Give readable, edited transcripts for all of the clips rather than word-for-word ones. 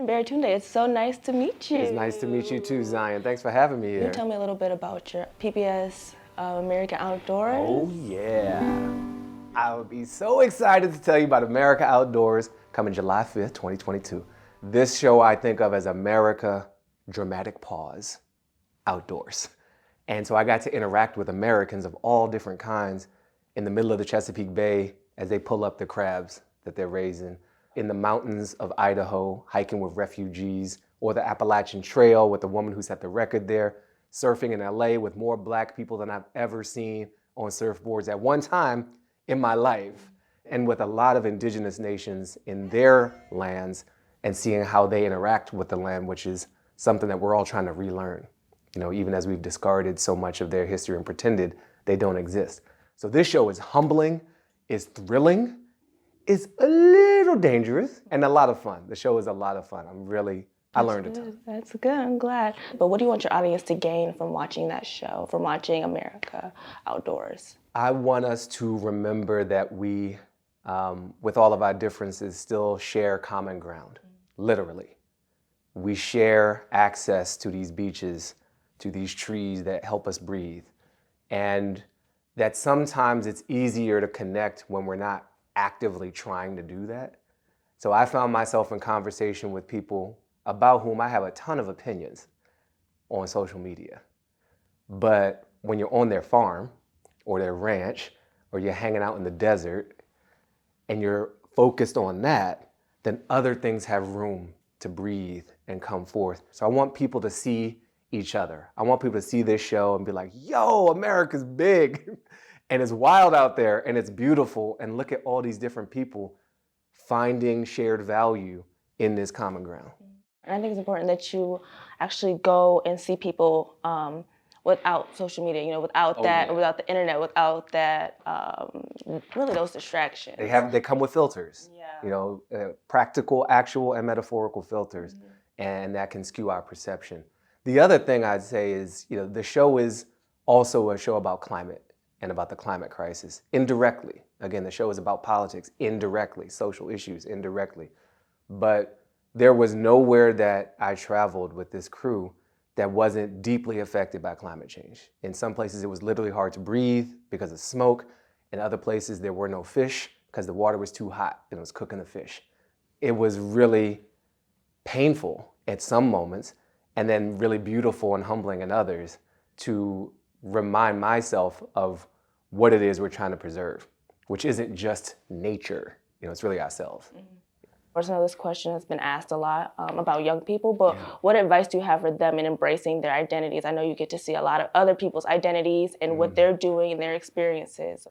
Baratunde, it's so nice to meet you. It's nice to meet you too, Zion. Thanks for having me here. Can you tell me a little bit about your PBS American Outdoors? Oh yeah. I would be so excited to tell you about America Outdoors coming July 5th, 2022. This show I think of as America Dramatic Pause Outdoors. And so I got to interact with Americans of all different kinds in the middle of the Chesapeake Bay as they pull up the crabs that they're raising, in the mountains of Idaho, hiking with refugees, or the Appalachian Trail with the woman who set the record there, surfing in LA with more black people than I've ever seen on surfboards at one time in my life, and with a lot of indigenous nations in their lands and seeing how they interact with the land, which is something that we're all trying to relearn. You know, even as we've discarded so much of their history and pretended they don't exist. So this show is humbling, is thrilling, is a little dangerous, and a lot of fun. The show is a lot of fun. I learned a ton. That's good, I'm glad. But what do you want your audience to gain from watching that show, from watching America Outdoors? I want us to remember that we, with all of our differences, still share common ground, literally. We share access to these beaches, to these trees that help us breathe. And that sometimes it's easier to connect when we're not actively trying to do that. So I found myself in conversation with people about whom I have a ton of opinions on social media. But when you're on their farm or their ranch, or you're hanging out in the desert and you're focused on that, then other things have room to breathe and come forth. So I want people to see each other. I want people to see this show and be like, yo, America's big. And it's wild out there and it's beautiful, and look at all these different people finding shared value in this common ground. And I think it's important that you actually go and see people without social media, without without the internet, without that, really those distractions. They come with filters, Yeah. Practical, actual, and metaphorical filters, and that can skew our perception. The other thing I'd say is, the show is also a show about climate and about the climate crisis, indirectly. Again, the show is about politics, indirectly, social issues, indirectly. But there was nowhere that I traveled with this crew that wasn't deeply affected by climate change. In some places, it was literally hard to breathe because of smoke. In other places, there were no fish because the water was too hot and it was cooking the fish. It was really painful at some moments, and then really beautiful and humbling in others, to remind myself of what it is we're trying to preserve, which isn't just nature, it's really ourselves. I know this question has been asked a lot about young people, but what advice do you have for them in embracing their identities? I know you get to see a lot of other people's identities and what they're doing and their experiences.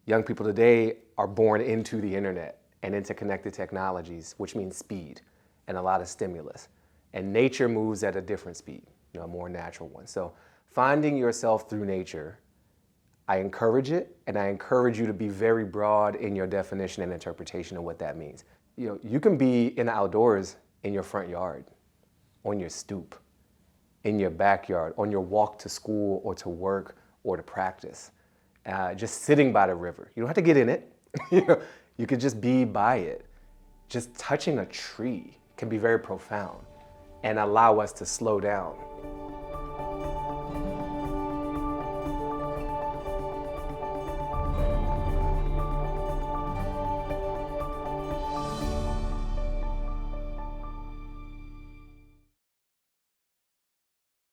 Young people today are born into the internet and into connected technologies, which means speed and a lot of stimulus. And nature moves at a different speed, a more natural one. So finding yourself through nature, I encourage it, and I encourage you to be very broad in your definition and interpretation of what that means. You can be in the outdoors in your front yard, on your stoop, in your backyard, on your walk to school or to work or to practice, just sitting by the river. You don't have to get in it. You could just be by it. Just touching a tree can be very profound and allow us to slow down